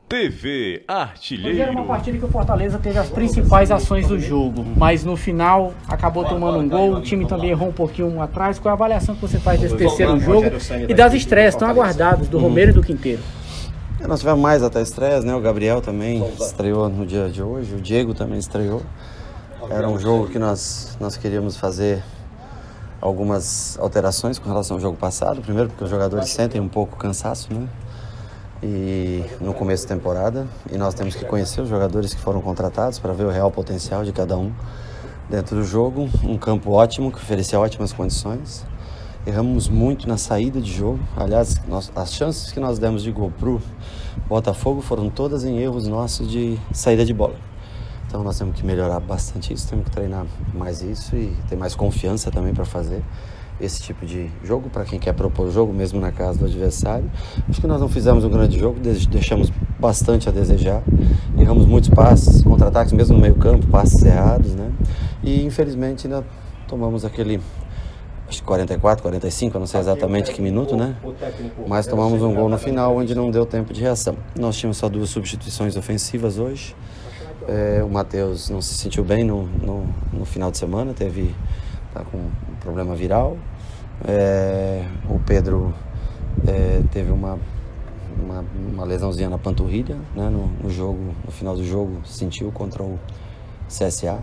TV Artilheiro. Era uma partida que o Fortaleza teve as principais ações do jogo, mas no final acabou tomando um gol, o time também errou um pouquinho atrás. Qual é a avaliação que você faz desse terceiro jogo e das estreias tão aguardadas do Romero e do Quinteiro? Nós tivemos mais até estreias, né? O Gabriel também estreou no dia de hoje, o Diego também estreou. Era um jogo que nós queríamos fazer algumas alterações com relação ao jogo passado. Primeiro porque os jogadores sentem um pouco cansaço, né? E no começo da temporada, e nós temos que conhecer os jogadores que foram contratados para ver o real potencial de cada um dentro do jogo. Um campo ótimo, que oferecia ótimas condições. Erramos muito na saída de jogo. Aliás, as chances que nós demos de gol pro Botafogo foram todas em erros nossos de saída de bola. Então nós temos que melhorar bastante isso, temos que treinar mais isso e ter mais confiança também para fazer esse tipo de jogo, para quem quer propor o jogo, mesmo na casa do adversário. Acho que nós não fizemos um grande jogo, deixamos bastante a desejar, erramos muitos passes, contra-ataques, mesmo no meio campo, passes errados, né? E infelizmente ainda tomamos aquele, acho que 44, 45, eu não sei exatamente que minuto, né? Mas tomamos um gol no final, onde não deu tempo de reação. Nós tínhamos só 2 substituições ofensivas hoje. O Matheus não se sentiu bem no final de semana, tá com um problema viral. O Pedro teve uma lesãozinha na panturrilha, né? No final do jogo sentiu contra o CSA.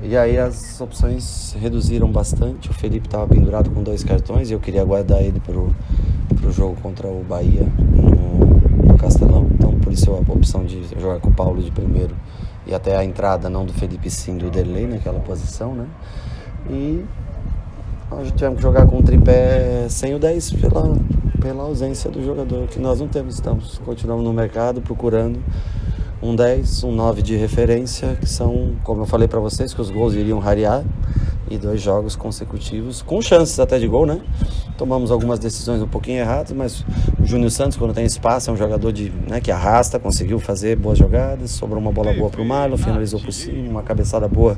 E aí as opções reduziram bastante. O Felipe estava pendurado com 2 cartões e eu queria guardar ele pro jogo contra o Bahia no Castelão. Então por isso a opção de jogar com o Paulo de primeiro e até a entrada não do Felipe, sim do Derlei naquela posição, né? E nós tivemos que jogar com um tripé sem o 10 pela ausência do jogador que nós não temos. Continuamos no mercado procurando um 10, um 9 de referência, que são, como eu falei para vocês, que os gols iriam rarear, e 2 jogos consecutivos, com chances até de gol, né? Tomamos algumas decisões um pouquinho erradas, mas o Júnior Santos, quando tem espaço, é um jogador que arrasta, conseguiu fazer boas jogadas, sobrou uma bola boa para o Marlon, finalizou por cima, uma cabeçada boa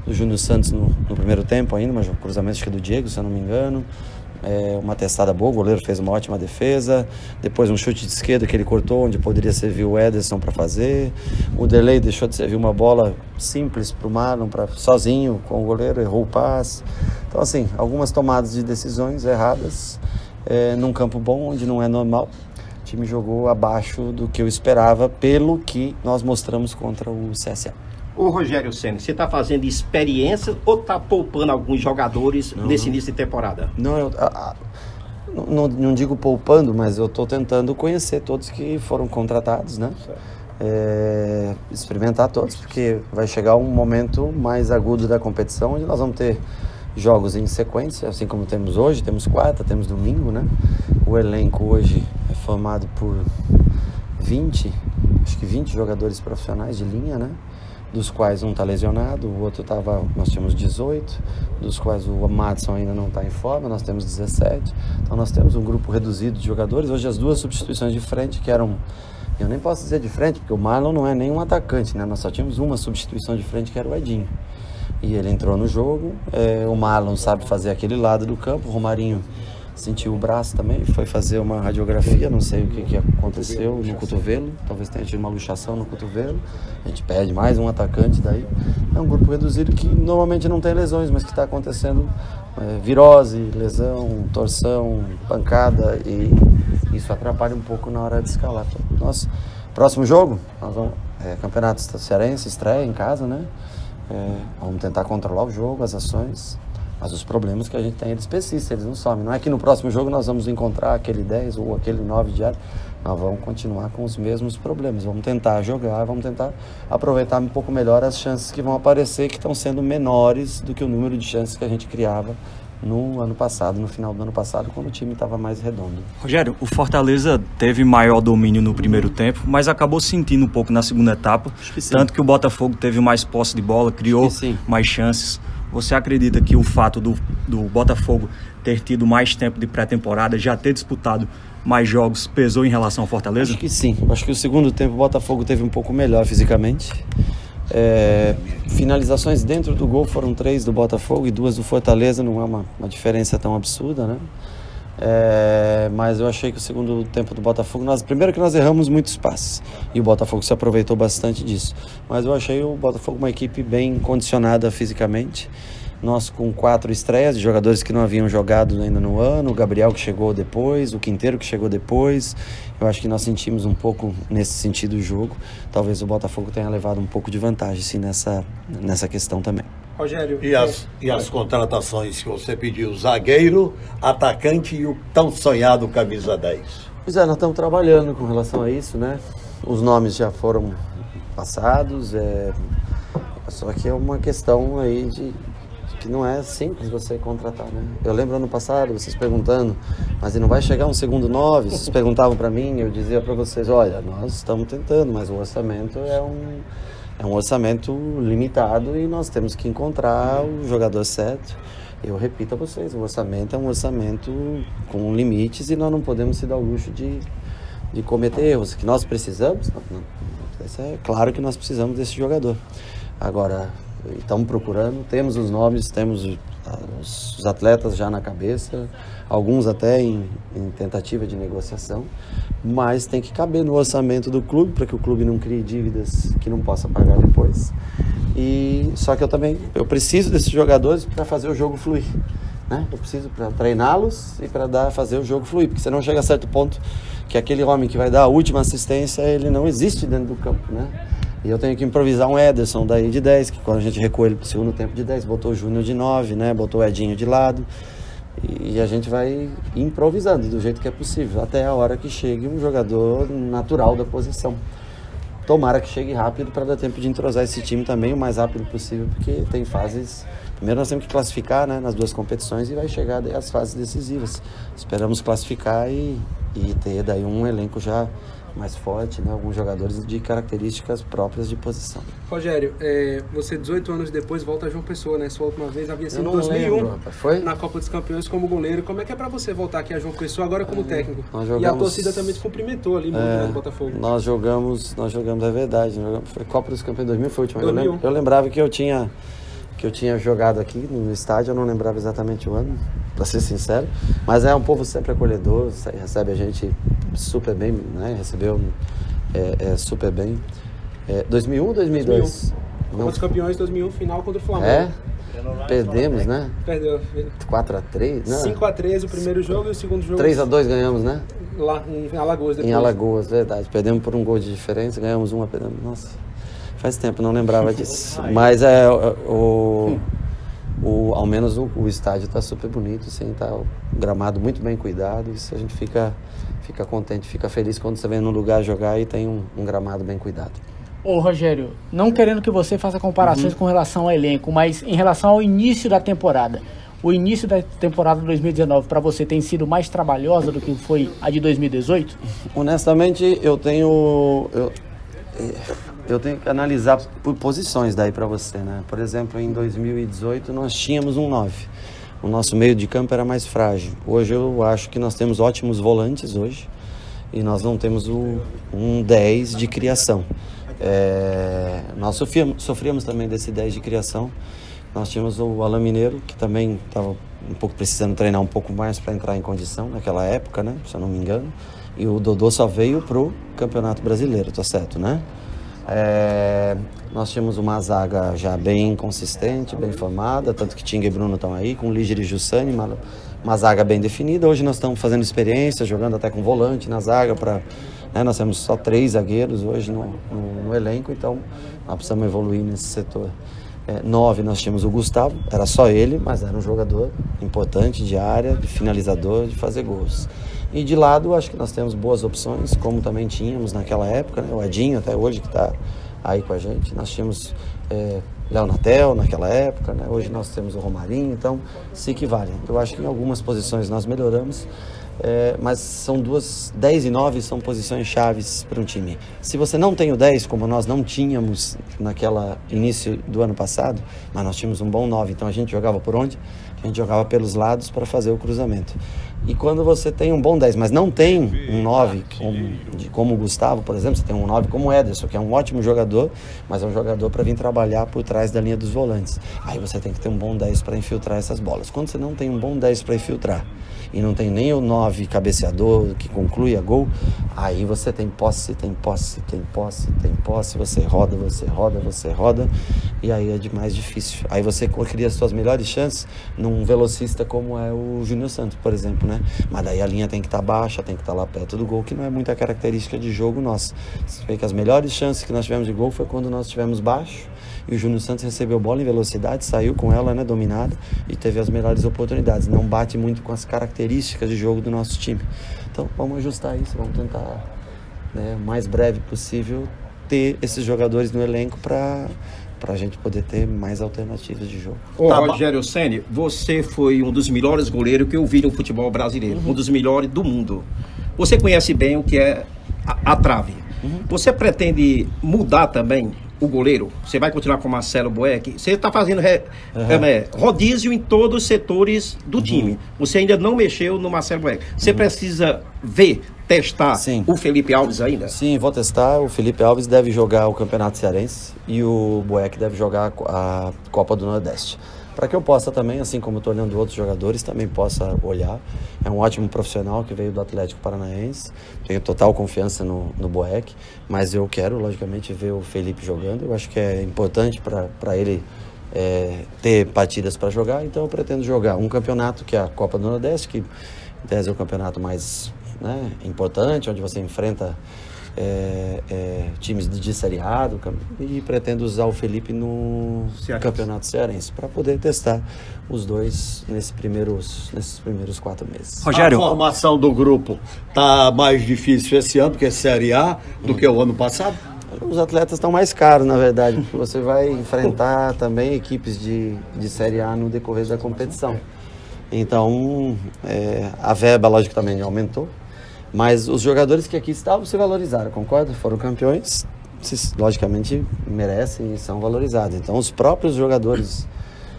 do Júnior Santos no primeiro tempo ainda, mas cruzamento acho que do Diego, se eu não me engano. Uma testada boa, o goleiro fez uma ótima defesa. Depois um chute de esquerda que ele cortou, onde poderia servir o Ederson para fazer. O Derlei deixou de servir uma bola simples para o Marlon, sozinho com o goleiro, errou o passe. Então assim, algumas tomadas de decisões erradas num campo bom, onde não é normal. O time jogou abaixo do que eu esperava, pelo que nós mostramos contra o CSA. Ô Rogério Ceni, você está fazendo experiência ou está poupando alguns jogadores nesse início de temporada? Não digo poupando, mas eu estou tentando conhecer todos que foram contratados, né? Experimentar todos, porque vai chegar um momento mais agudo da competição, onde nós vamos ter jogos em sequência, assim como temos hoje, temos quarta, temos domingo, né? O elenco hoje é formado por 20 jogadores profissionais de linha, né? Dos quais um está lesionado, o outro nós tínhamos 18, dos quais o Madison ainda não está em forma, nós temos 17. Então nós temos um grupo reduzido de jogadores. Hoje as 2 substituições de frente, que eram, eu nem posso dizer de frente, porque o Marlon não é nenhum atacante, né? Nós só tínhamos uma substituição de frente, que era o Edinho. E ele entrou no jogo, o Marlon sabe fazer aquele lado do campo, o Romarinho sentiu o braço também, foi fazer uma radiografia, não sei o que aconteceu no cotovelo, talvez tenha tido uma luxação no cotovelo. A gente pede mais um atacante daí. É um grupo reduzido que normalmente não tem lesões, mas que está acontecendo virose, lesão, torção, pancada, e isso atrapalha um pouco na hora de escalar. Nosso próximo jogo, nós vamos, Campeonato Cearense, estreia em casa, né? Vamos tentar controlar o jogo, as ações. Mas os problemas que a gente tem, eles persistem, eles não somem. Não é que no próximo jogo nós vamos encontrar aquele 10 ou aquele 9 diário. Nós vamos continuar com os mesmos problemas. Vamos tentar jogar, vamos tentar aproveitar um pouco melhor as chances que vão aparecer, que estão sendo menores do que o número de chances que a gente criava no ano passado, no final do ano passado, quando o time estava mais redondo. Rogério, o Fortaleza teve maior domínio no primeiro tempo, mas acabou sentindo um pouco na segunda etapa. Tanto que o Botafogo teve mais posse de bola, criou mais chances. Você acredita que o fato do Botafogo ter tido mais tempo de pré-temporada, já ter disputado mais jogos, pesou em relação ao Fortaleza? Acho que sim. Acho que o segundo tempo o Botafogo teve um pouco melhor fisicamente. Finalizações dentro do gol foram 3 do Botafogo e 2 do Fortaleza, não é uma diferença tão absurda, né? Mas eu achei que o segundo tempo do Botafogo, primeiro que nós erramos muitos passes, e o Botafogo se aproveitou bastante disso, mas eu achei o Botafogo uma equipe bem condicionada fisicamente. Nós com 4 estreias de jogadores que não haviam jogado ainda no ano, o Gabriel que chegou depois, o Quinteiro que chegou depois. Eu acho que nós sentimos um pouco nesse sentido o jogo. Talvez o Botafogo tenha levado um pouco de vantagem sim, nessa questão também. Rogério, e as contratações que você pediu, zagueiro, atacante e o tão sonhado camisa 10? Pois é, nós estamos trabalhando com relação a isso, né? Os nomes já foram passados, só que é uma questão aí que não é simples você contratar, né? Eu lembro ano passado, vocês perguntando, mas não vai chegar um segundo 9? Vocês perguntavam para mim, eu dizia para vocês, olha, nós estamos tentando, mas o orçamento é um orçamento limitado e nós temos que encontrar o jogador certo. Eu repito a vocês, o orçamento é um orçamento com limites e nós não podemos se dar o luxo de cometer erros. Que nós precisamos, é claro que nós precisamos desse jogador. Agora, estamos procurando, temos os nomes, temos os atletas já na cabeça, alguns até em tentativa de negociação, mas tem que caber no orçamento do clube para que o clube não crie dívidas que não possa pagar depois. Só que eu preciso desses jogadores para fazer o jogo fluir, né? Eu preciso para treiná-los e para fazer o jogo fluir, porque senão chega a certo ponto que aquele homem que vai dar a última assistência, ele não existe dentro do campo, né? E eu tenho que improvisar um Ederson daí de 10, que quando a gente recuou ele pro segundo tempo de 10, botou o Júnior de 9, né? Botou o Edinho de lado. E a gente vai improvisando do jeito que é possível, até a hora que chegue um jogador natural da posição. Tomara que chegue rápido para dar tempo de entrosar esse time também o mais rápido possível, porque tem fases... Primeiro nós temos que classificar, né, nas 2 competições e vai chegar daí as fases decisivas. Esperamos classificar e ter daí um elenco já mais forte, né? Alguns jogadores de características próprias de posição. Rogério, você 18 anos depois volta a João Pessoa, né? Sua última vez havia sido em 2001, lembro, foi? Na Copa dos Campeões como goleiro. Como é que é pra você voltar aqui a João Pessoa agora como técnico? E a torcida também te cumprimentou ali muito no Botafogo. Nós jogamos, é verdade. Foi Copa dos Campeões 2000, foi a última. 2001. Eu lembrava que eu tinha jogado aqui no estádio, eu não lembrava exatamente o ano, para ser sincero, mas é um povo sempre acolhedor, recebe a gente super bem, né? Recebeu super bem. 2001 ou 2002? Copa dos Campeões 2001, final contra o Flamengo. Perdemos, né? Perdeu. 4-3, né? 5-3 o primeiro jogo e o segundo jogo... 3-2 ganhamos, né? Lá em Alagoas depois. Em Alagoas, verdade. Perdemos por um gol de diferença, ganhamos uma, perdemos... Nossa... Faz tempo, não lembrava disso. Mas ao menos o estádio está super bonito, assim, tá o gramado muito bem cuidado. Isso a gente fica contente, fica feliz quando você vem num lugar jogar e tem um gramado bem cuidado. Ô Rogério, não querendo que você faça comparações com relação ao elenco, mas em relação ao início da temporada. O início da temporada de 2019 para você tem sido mais trabalhosa do que foi a de 2018? Honestamente, eu tenho que analisar por posições daí para você, né? Por exemplo, em 2018 nós tínhamos um 9. O nosso meio de campo era mais frágil. Hoje eu acho que nós temos ótimos volantes hoje e nós não temos um 10 de criação. Nós sofríamos também desse 10 de criação. Nós tínhamos o Alan Mineiro, que também estava um pouco precisando treinar um pouco mais para entrar em condição naquela época, né? Se eu não me engano. E o Dodô só veio pro Campeonato Brasileiro, tá certo, né? Nós tínhamos uma zaga já bem consistente, bem formada, tanto que Tinga e Bruno estão aí, com Líger e Jussani, uma zaga bem definida. Hoje nós estamos fazendo experiência, jogando até com volante na zaga, nós temos só 3 zagueiros hoje no elenco, então nós precisamos evoluir nesse setor. 9 nós tínhamos o Gustavo, era só ele, mas era um jogador importante de área, de finalizador, de fazer gols. E de lado, acho que nós temos boas opções, como também tínhamos naquela época, né? O Edinho até hoje que está aí com a gente. Nós tínhamos Léo Natel naquela época, né? Hoje nós temos o Romarinho, então se equivalem. Eu acho que em algumas posições nós melhoramos, mas são 10 e 9 são posições chaves para um time. Se você não tem o 10, como nós não tínhamos naquela início do ano passado, mas nós tínhamos um bom 9, então a gente jogava por onde? A gente jogava pelos lados para fazer o cruzamento. E quando você tem um bom 10, mas não tem um 9 como o Gustavo, por exemplo, você tem um 9 como o Ederson, que é um ótimo jogador, mas é um jogador para vir trabalhar por trás da linha dos volantes. Aí você tem que ter um bom 10 para infiltrar essas bolas. Quando você não tem um bom 10 para infiltrar e não tem nem o 9 cabeceador que conclui a gol, aí você tem posse, você roda, e aí é mais difícil. Aí você cria as suas melhores chances num velocista como é o Júnior Santos, por exemplo, né? Mas daí a linha tem que estar baixa, tem que estar lá perto do gol, que não é muita característica de jogo nosso. Você vê que as melhores chances que nós tivemos de gol foi quando nós estivemos baixo e o Júnior Santos recebeu bola em velocidade, saiu com ela, né, dominada, e teve as melhores oportunidades. Não bate muito com as características de jogo do nosso time. Então vamos ajustar isso, vamos tentar, né, o mais breve possível ter esses jogadores no elenco para a gente poder ter mais alternativas de jogo. Ô, Rogério Ceni, você foi um dos melhores goleiros que eu vi no futebol brasileiro, um dos melhores do mundo. Você conhece bem o que é a trave. Você pretende mudar também o goleiro? Você vai continuar com o Marcelo Boeck? Você está fazendo rodízio em todos os setores do time. Você ainda não mexeu no Marcelo Boeck. Você precisa testar o Felipe Alves ainda? Sim, vou testar. O Felipe Alves deve jogar o Campeonato Cearense e o Boeck deve jogar a Copa do Nordeste. Para que eu possa também, assim como eu estou olhando outros jogadores, também possa olhar. É um ótimo profissional que veio do Atlético Paranaense. Tenho total confiança no Boeck, mas eu quero, logicamente, ver o Felipe jogando. Eu acho que é importante para ele ter partidas para jogar, então eu pretendo jogar um campeonato que é a Copa do Nordeste, que em tese é o campeonato mais, né, importante, onde você enfrenta times de Série A, e pretendo usar o Felipe no Campeonato Cearense para poder testar os dois nesses primeiros 4 meses. Rogério, a formação do grupo tá mais difícil esse ano, porque é Série A, do que o ano passado? Os atletas estão mais caros, na verdade, porque você vai enfrentar também equipes de Série A no decorrer da competição. Então, a verba, logicamente, aumentou. Mas os jogadores que aqui estavam se valorizaram, concorda? Foram campeões, logicamente merecem e são valorizados. Então os próprios jogadores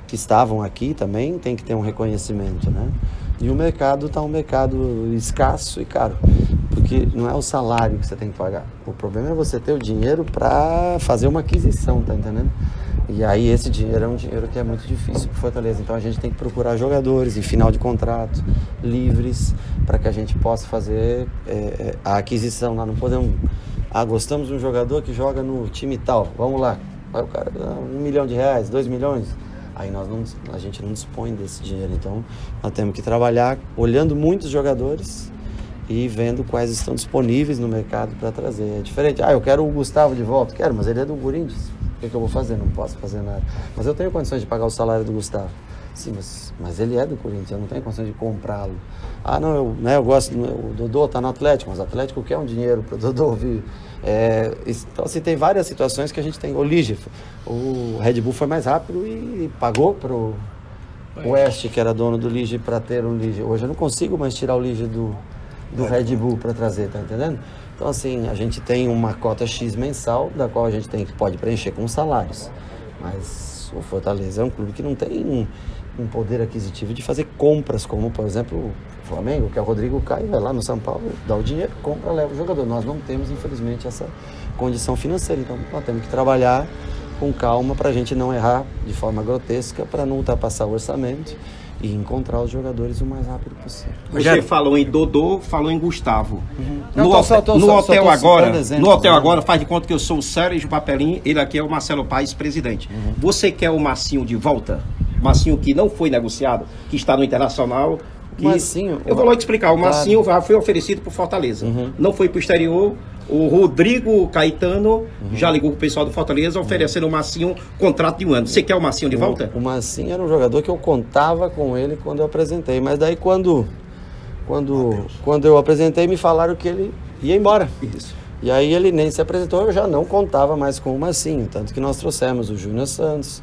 que estavam aqui também têm que ter um reconhecimento, né? E o mercado está um mercado escasso e caro, porque não é o salário que você tem que pagar. O problema é você ter o dinheiro para fazer uma aquisição, tá entendendo? E aí esse dinheiro é um dinheiro que é muito difícil para Fortaleza. Então a gente tem que procurar jogadores em final de contrato, livres, para que a gente possa fazer a aquisição. Nós não podemos... gostamos de um jogador que joga no time tal, vamos lá. Aí o cara, R$1 milhão, R$2 milhões. Aí a gente não dispõe desse dinheiro. Então nós temos que trabalhar olhando muitos jogadores e vendo quais estão disponíveis no mercado para trazer. É diferente. Eu quero o Gustavo de volta. Quero, mas ele é do Corinthians. O que eu vou fazer? Não posso fazer nada. Mas eu tenho condições de pagar o salário do Gustavo. Sim, mas ele é do Corinthians, eu não tenho condições de comprá-lo. Não, eu gosto, o Dodô está no Atlético, mas o Atlético quer um dinheiro para o Dodô vir. Então, assim, tem várias situações que a gente tem. O Lige, o Red Bull foi mais rápido e pagou para o Oeste, que era dono do Lige, para ter um Lige. Hoje eu não consigo mais tirar o Lige do Red Bull para trazer, tá entendendo? Então, assim, a gente tem uma cota X mensal, da qual a gente pode preencher com salários. Mas o Fortaleza é um clube que não tem um poder aquisitivo de fazer compras, como, por exemplo, o Flamengo, que é o Rodrigo Caio, vai lá no São Paulo, dá o dinheiro, compra, leva o jogador. Nós não temos, infelizmente, essa condição financeira. Então, nós temos que trabalhar com calma para a gente não errar de forma grotesca, para não ultrapassar o orçamento e encontrar os jogadores o mais rápido possível. Você falou em Dodô, falou em Gustavo. No hotel agora, faz de conta que eu sou o Sérgio Papelim, ele aqui é o Marcelo Paes, presidente. Você quer o Marcinho de volta? Marcinho que não foi negociado, que está no Internacional. Marcinho, eu vou logo explicar, o Marcinho foi oferecido por Fortaleza. Não foi para o exterior. O Rodrigo Caetano já ligou com o pessoal do Fortaleza oferecendo o Marcinho contrato de 1 ano. Você quer o Marcinho de volta? O Marcinho era um jogador que eu contava com ele quando eu apresentei. Mas daí quando eu apresentei, me falaram que ele ia embora. Isso. E aí ele nem se apresentou, eu já não contava mais com o Marcinho. Tanto que nós trouxemos o Júnior Santos,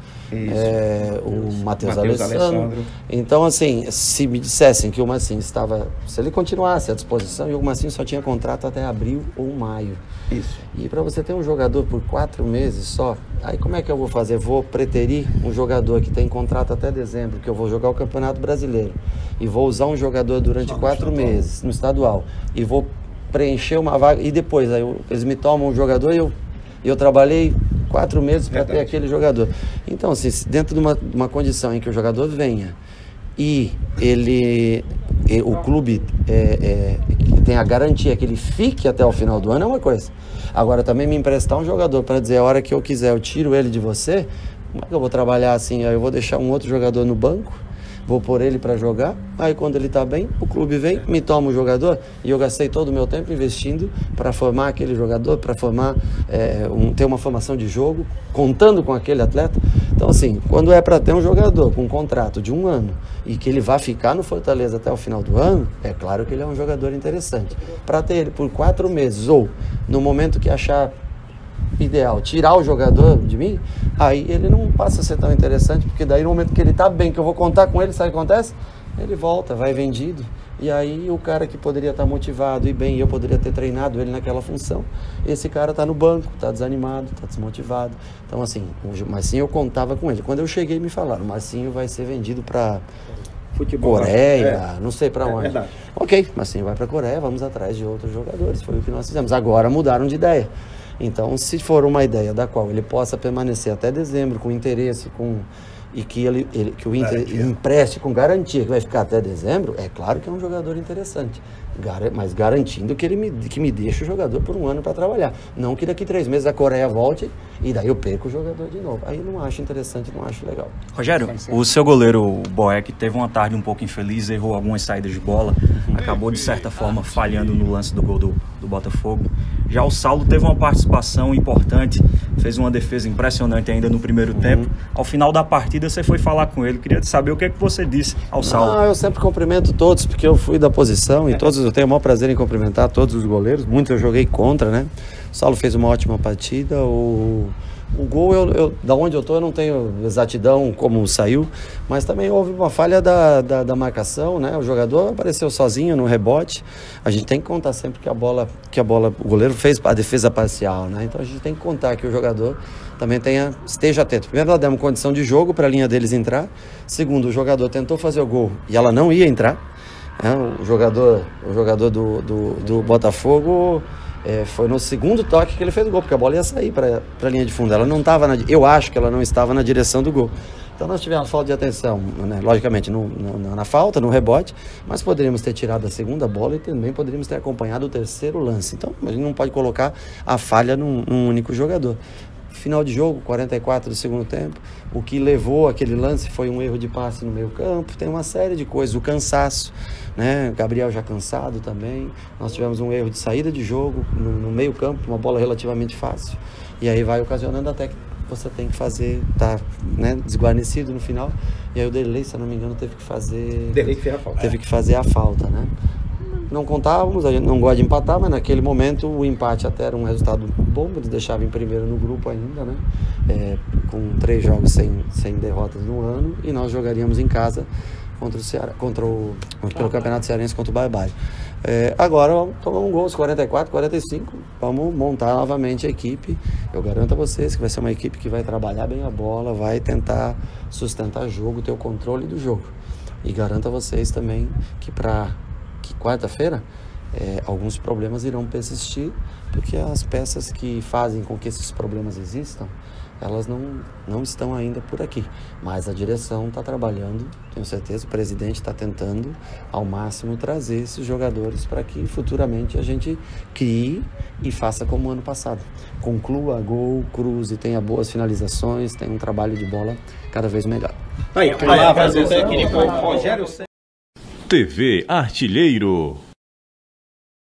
o Matheus Alessandro. Então, assim, se me dissessem que o Marcinho estava... Se ele continuasse à disposição, e o Marcinho só tinha contrato até abril ou maio. Isso. E para você ter um jogador por 4 meses só, aí como é que eu vou fazer? Vou preterir um jogador que tem contrato até dezembro, que eu vou jogar o Campeonato Brasileiro, e vou usar um jogador durante 4 meses no estadual, e vou preencher uma vaga, e depois aí eles me tomam um jogador e eu trabalhei 4 meses para ter aquele jogador. Então, assim, dentro de uma condição em que o jogador venha e ele o clube tem a garantia que ele fique até o final do ano é uma coisa. Agora também me emprestar um jogador para dizer a hora que eu quiser eu tiro ele de você, como é que eu vou trabalhar assim? Aí eu vou deixar um outro jogador no banco, vou pôr ele para jogar, aí quando ele tá bem, o clube vem, me toma o jogador e eu gastei todo o meu tempo investindo para formar aquele jogador, para formar, ter uma formação de jogo, contando com aquele atleta. Então assim, quando é para ter um jogador com um contrato de 1 ano e que ele vai ficar no Fortaleza até o final do ano, é claro que ele é um jogador interessante. Para ter ele por 4 meses ou no momento que achar ideal, tirar o jogador de mim, aí ele não passa a ser tão interessante, porque daí no momento que ele tá bem, que eu vou contar com ele, sabe o que acontece? Ele volta, vai vendido, e aí o cara que poderia estar motivado e bem, eu poderia ter treinado ele naquela função, esse cara tá no banco, tá desanimado, tá desmotivado. Então assim, o Marcinho eu contava com ele. Quando eu cheguei me falaram, o Marcinho vai ser vendido para Coreia, não sei para onde. Verdade. Ok, Marcinho vai para Coreia, vamos atrás de outros jogadores, foi o que nós fizemos. Agora mudaram de ideia. Então, se for uma ideia da qual ele possa permanecer até dezembro com interesse, e que que o Inter empreste com garantia que vai ficar até dezembro, é claro que é um jogador interessante. Mas garantindo que me deixe o jogador por 1 ano para trabalhar. Não que daqui 3 meses a Coreia volte e daí eu perco o jogador de novo. Aí não acho interessante, não acho legal. Rogério, o seu goleiro, o Boeck, teve uma tarde um pouco infeliz, errou algumas saídas de bola, acabou de certa forma falhando no lance do gol do Botafogo. Já o Saulo teve uma participação importante, fez uma defesa impressionante ainda no primeiro tempo. Ao final da partida você foi falar com ele, queria saber o que é que você disse ao Saulo. Eu sempre cumprimento todos, porque eu fui da posição e todos eu tenho o maior prazer em cumprimentar todos os goleiros, muitos eu joguei contra, né? O Saulo fez uma ótima partida, o gol, da onde eu tô, eu não tenho exatidão como saiu, mas também houve uma falha da marcação, né? O jogador apareceu sozinho no rebote. A gente tem que contar sempre que a bola, o goleiro fez a defesa parcial, né? Então a gente tem que contar que o jogador também esteja atento. Primeiro, nós demos condição de jogo para a linha deles entrar. Segundo, o jogador tentou fazer o gol e ela não ia entrar. O jogador do Botafogo... foi no segundo toque que ele fez o gol, porque a bola ia sair para a linha de fundo. Ela não estava eu acho que ela não estava na direção do gol. Então nós tivemos falta de atenção, né? Logicamente na falta, no rebote, mas poderíamos ter tirado a segunda bola e também poderíamos ter acompanhado o terceiro lance. Então a gente não pode colocar a falha num único jogador. Final de jogo, 44 do segundo tempo, o que levou aquele lance foi um erro de passe no meio campo, tem uma série de coisas, o cansaço, né? Gabriel já cansado também, nós tivemos um erro de saída de jogo no meio campo, uma bola relativamente fácil, e aí vai ocasionando até que você tem que fazer, né, desguarnecido no final, e aí o Derlei, se eu não me engano, teve que fazer a falta, né? Não contávamos, a gente não gosta de empatar, mas naquele momento o empate até era um resultado bom, eles deixavam em primeiro no grupo ainda, né? Com 3 jogos sem derrotas no ano, e nós jogaríamos em casa contra o Ceará, pelo Campeonato Cearense contra o Bye-Bye. Agora vamos tomar um gol, os 44, 45, vamos montar novamente a equipe. Eu garanto a vocês que vai ser uma equipe que vai trabalhar bem a bola, vai tentar sustentar o jogo, ter o controle do jogo. E garanto a vocês também que quarta-feira alguns problemas irão persistir, porque as peças que fazem com que esses problemas existam, elas não estão ainda por aqui, mas a direção está trabalhando, tenho certeza, o presidente está tentando ao máximo trazer esses jogadores para que futuramente a gente crie e faça como o ano passado, conclua gol, cruze, tenha boas finalizações, tenha um trabalho de bola cada vez melhor. TV Artilheiro.